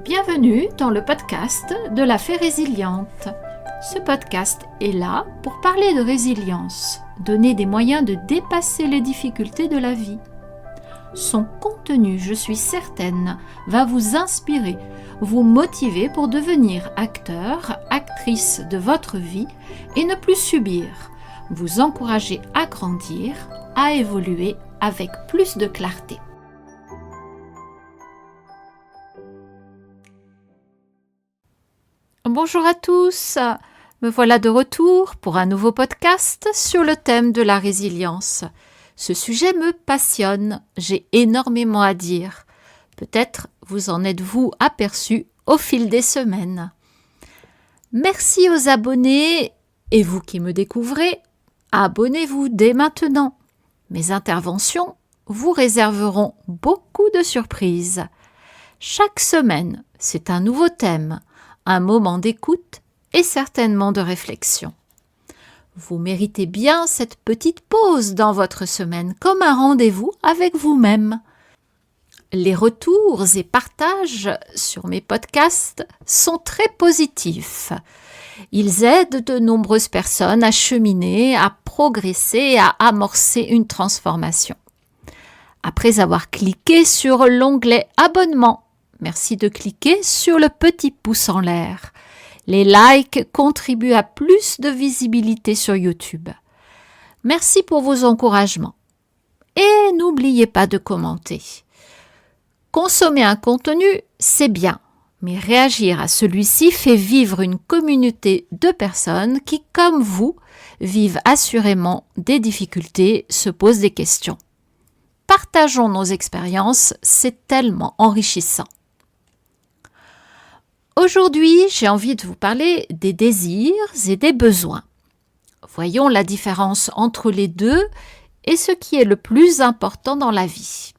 Bienvenue dans le podcast de la Fée Résiliente. Ce podcast est là pour parler de résilience, donner des moyens de dépasser les difficultés de la vie. Son contenu, je suis certaine, va vous inspirer, vous motiver pour devenir acteur, actrice de votre vie et ne plus subir, vous encourager à grandir, à évoluer avec plus de clarté. Bonjour à tous, me voilà de retour pour un nouveau podcast sur le thème de la résilience. Ce sujet me passionne, j'ai énormément à dire. Peut-être vous en êtes-vous aperçu au fil des semaines. Merci aux abonnés et vous qui me découvrez, abonnez-vous dès maintenant. Mes interventions vous réserveront beaucoup de surprises. Chaque semaine, c'est un nouveau thème, un moment d'écoute et certainement de réflexion. Vous méritez bien cette petite pause dans votre semaine, comme un rendez-vous avec vous-même. Les retours et partages sur mes podcasts sont très positifs. Ils aident de nombreuses personnes à cheminer, à progresser, à amorcer une transformation. Après avoir cliqué sur l'onglet « Abonnement », merci de cliquer sur le petit pouce en l'air. Les likes contribuent à plus de visibilité sur YouTube. Merci pour vos encouragements. Et n'oubliez pas de commenter. Consommer un contenu, c'est bien, mais réagir à celui-ci fait vivre une communauté de personnes qui, comme vous, vivent assurément des difficultés, se posent des questions. Partageons nos expériences, c'est tellement enrichissant. Aujourd'hui, j'ai envie de vous parler des désirs et des besoins. Voyons la différence entre les deux et ce qui est le plus important dans la vie.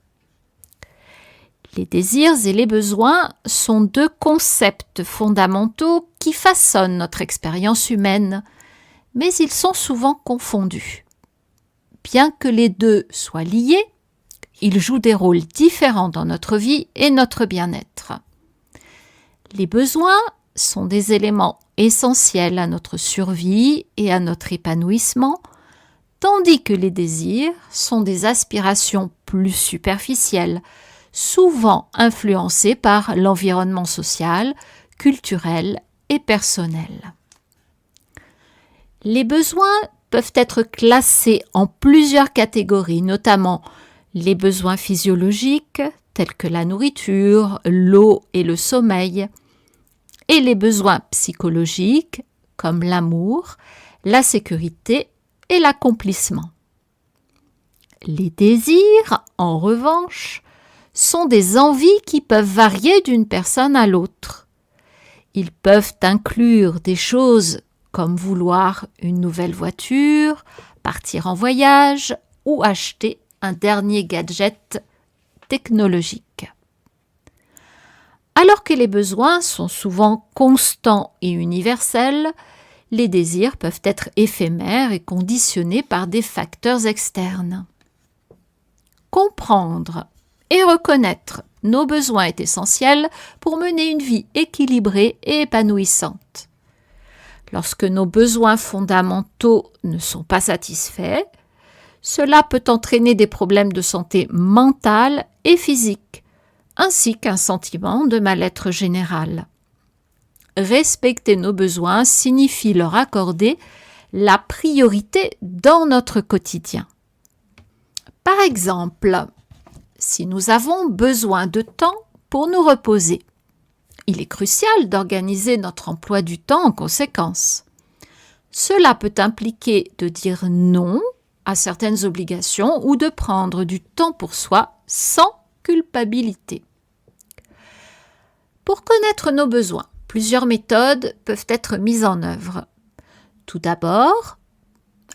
Les désirs et les besoins sont deux concepts fondamentaux qui façonnent notre expérience humaine, mais ils sont souvent confondus. Bien que les deux soient liés, ils jouent des rôles différents dans notre vie et notre bien-être. Les besoins sont des éléments essentiels à notre survie et à notre épanouissement, tandis que les désirs sont des aspirations plus superficielles, souvent influencées par l'environnement social, culturel et personnel. Les besoins peuvent être classés en plusieurs catégories, notamment les besoins physiologiques, tels que la nourriture, l'eau et le sommeil, et les besoins psychologiques, comme l'amour, la sécurité et l'accomplissement. Les désirs, en revanche, sont des envies qui peuvent varier d'une personne à l'autre. Ils peuvent inclure des choses comme vouloir une nouvelle voiture, partir en voyage ou acheter un dernier gadget technologique. Alors que les besoins sont souvent constants et universels, les désirs peuvent être éphémères et conditionnés par des facteurs externes. Comprendre et reconnaître nos besoins est essentiel pour mener une vie équilibrée et épanouissante. Lorsque nos besoins fondamentaux ne sont pas satisfaits, cela peut entraîner des problèmes de santé mentale et physique, ainsi qu'un sentiment de mal-être général. Respecter nos besoins signifie leur accorder la priorité dans notre quotidien. Par exemple, si nous avons besoin de temps pour nous reposer, il est crucial d'organiser notre emploi du temps en conséquence. Cela peut impliquer de dire non à certaines obligations ou de prendre du temps pour soi sans culpabilité. Pour connaître nos besoins, plusieurs méthodes peuvent être mises en œuvre. Tout d'abord,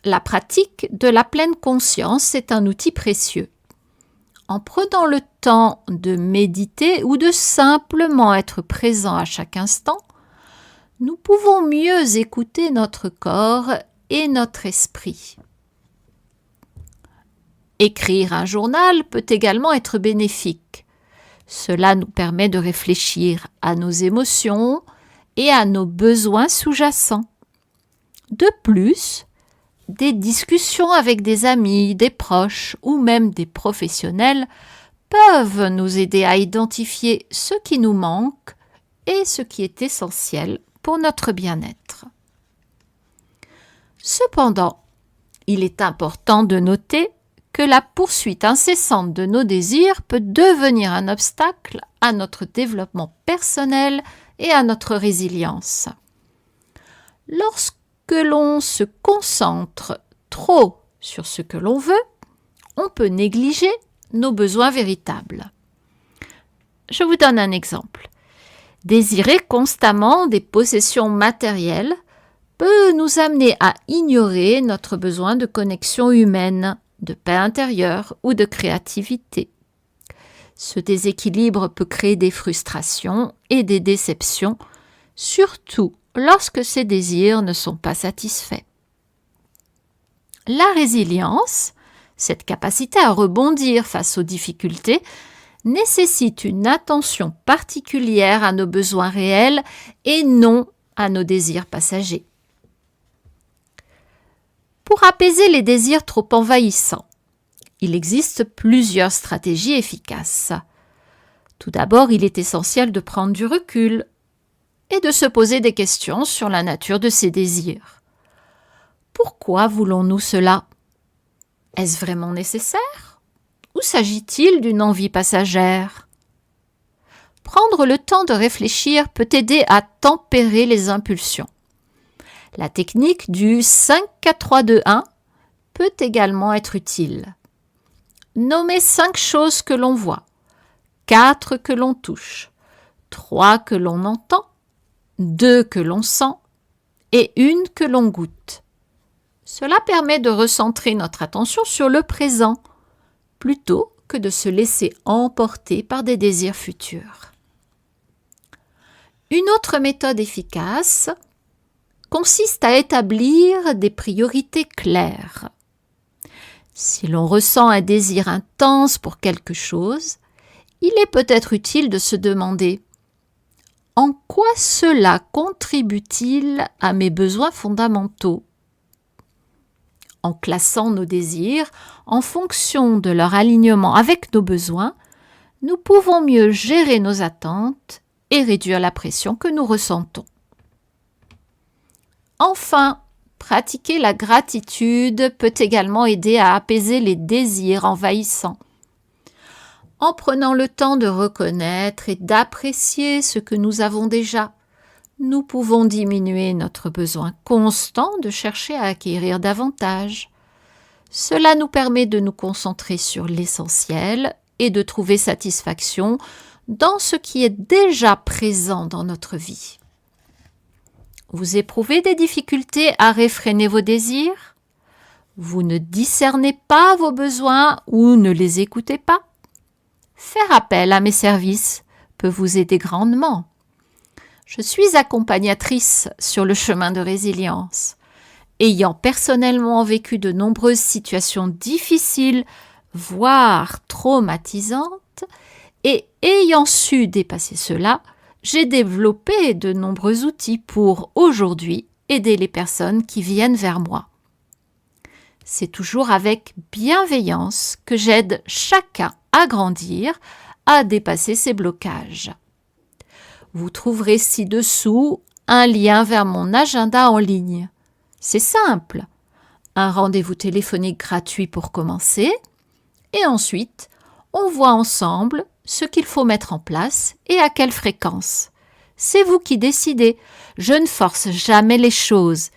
la pratique de la pleine conscience est un outil précieux. En prenant le temps de méditer ou de simplement être présent à chaque instant, nous pouvons mieux écouter notre corps et notre esprit. Écrire un journal peut également être bénéfique. Cela nous permet de réfléchir à nos émotions et à nos besoins sous-jacents. De plus, des discussions avec des amis, des proches ou même des professionnels peuvent nous aider à identifier ce qui nous manque et ce qui est essentiel pour notre bien-être. Cependant, il est important de noter que la poursuite incessante de nos désirs peut devenir un obstacle à notre développement personnel et à notre résilience. Lorsque l'on se concentre trop sur ce que l'on veut, on peut négliger nos besoins véritables. Je vous donne un exemple. Désirer constamment des possessions matérielles peut nous amener à ignorer notre besoin de connexion humaine, de paix intérieure ou de créativité. Ce déséquilibre peut créer des frustrations et des déceptions, surtout lorsque ces désirs ne sont pas satisfaits. La résilience, cette capacité à rebondir face aux difficultés, nécessite une attention particulière à nos besoins réels et non à nos désirs passagers. Pour apaiser les désirs trop envahissants, il existe plusieurs stratégies efficaces. Tout d'abord, il est essentiel de prendre du recul et de se poser des questions sur la nature de ces désirs. Pourquoi voulons-nous cela ? Est-ce vraiment nécessaire ? Ou s'agit-il d'une envie passagère ? Prendre le temps de réfléchir peut aider à tempérer les impulsions. La technique du 5-4-3-2-1 peut également être utile. Nommez 5 choses que l'on voit, 4 que l'on touche, 3 que l'on entend, 2 que l'on sent et 1 que l'on goûte. Cela permet de recentrer notre attention sur le présent, plutôt que de se laisser emporter par des désirs futurs. Une autre méthode efficace consiste à établir des priorités claires. Si l'on ressent un désir intense pour quelque chose, il est peut-être utile de se demander « En quoi cela contribue-t-il à mes besoins fondamentaux ?» En classant nos désirs en fonction de leur alignement avec nos besoins, nous pouvons mieux gérer nos attentes et réduire la pression que nous ressentons. Enfin, pratiquer la gratitude peut également aider à apaiser les désirs envahissants. En prenant le temps de reconnaître et d'apprécier ce que nous avons déjà, nous pouvons diminuer notre besoin constant de chercher à acquérir davantage. Cela nous permet de nous concentrer sur l'essentiel et de trouver satisfaction dans ce qui est déjà présent dans notre vie. Vous éprouvez des difficultés à réfréner vos désirs ? Vous ne discernez pas vos besoins ou ne les écoutez pas ? Faire appel à mes services peut vous aider grandement. Je suis accompagnatrice sur le chemin de résilience. Ayant personnellement vécu de nombreuses situations difficiles, voire traumatisantes, et ayant su dépasser cela, j'ai développé de nombreux outils pour, aujourd'hui, aider les personnes qui viennent vers moi. C'est toujours avec bienveillance que j'aide chacun à grandir, à dépasser ses blocages. Vous trouverez ci-dessous un lien vers mon agenda en ligne. C'est simple, un rendez-vous téléphonique gratuit pour commencer, et ensuite, on voit ensemble ce qu'il faut mettre en place et à quelle fréquence. C'est vous qui décidez, je ne force jamais les choses,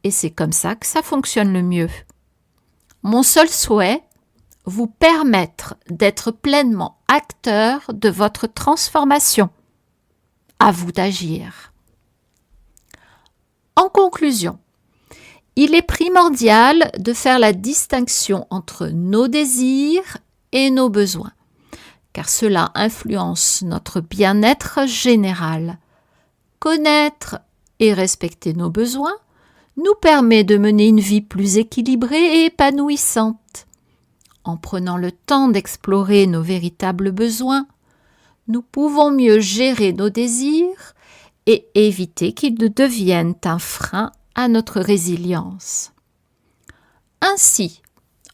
et c'est comme ça que ça fonctionne le mieux. Mon seul souhait, vous permettre d'être pleinement acteur de votre transformation. À vous d'agir. En conclusion, il est primordial de faire la distinction entre nos désirs et nos besoins, car cela influence notre bien-être général. Connaître et respecter nos besoins nous permet de mener une vie plus équilibrée et épanouissante. En prenant le temps d'explorer nos véritables besoins, nous pouvons mieux gérer nos désirs et éviter qu'ils ne deviennent un frein à notre résilience. Ainsi,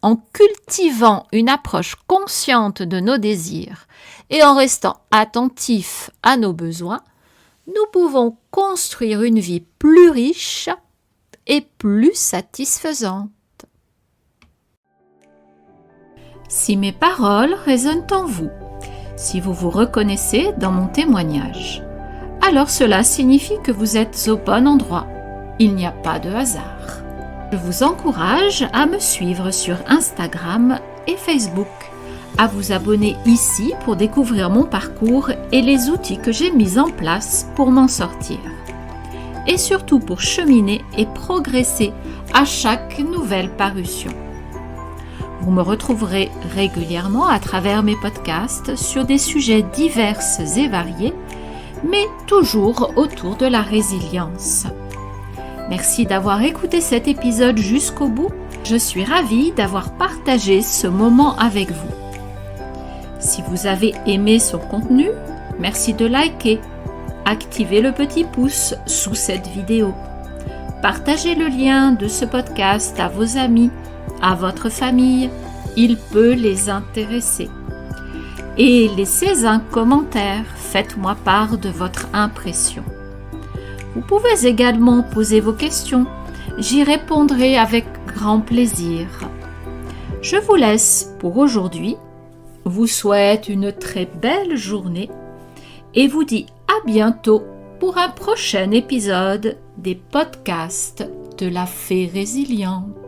en cultivant une approche consciente de nos désirs et en restant attentifs à nos besoins, nous pouvons construire une vie plus riche et plus satisfaisante. Si mes paroles résonnent en vous, si vous vous reconnaissez dans mon témoignage, alors cela signifie que vous êtes au bon endroit. Il n'y a pas de hasard. Je vous encourage à me suivre sur Instagram et Facebook, à vous abonner ici pour découvrir mon parcours et les outils que j'ai mis en place pour m'en sortir. Et surtout pour cheminer et progresser à chaque nouvelle parution. Vous me retrouverez régulièrement à travers mes podcasts sur des sujets divers et variés, mais toujours autour de la résilience. Merci d'avoir écouté cet épisode jusqu'au bout. Je suis ravie d'avoir partagé ce moment avec vous. Si vous avez aimé son contenu, merci de liker, activez le petit pouce sous cette vidéo. Partagez le lien de ce podcast à vos amis, à votre famille, il peut les intéresser. Et laissez un commentaire, faites-moi part de votre impression. Vous pouvez également poser vos questions, j'y répondrai avec grand plaisir. Je vous laisse pour aujourd'hui, vous souhaite une très belle journée et vous dis à bientôt pour un prochain épisode des podcasts de la Fée Résiliente.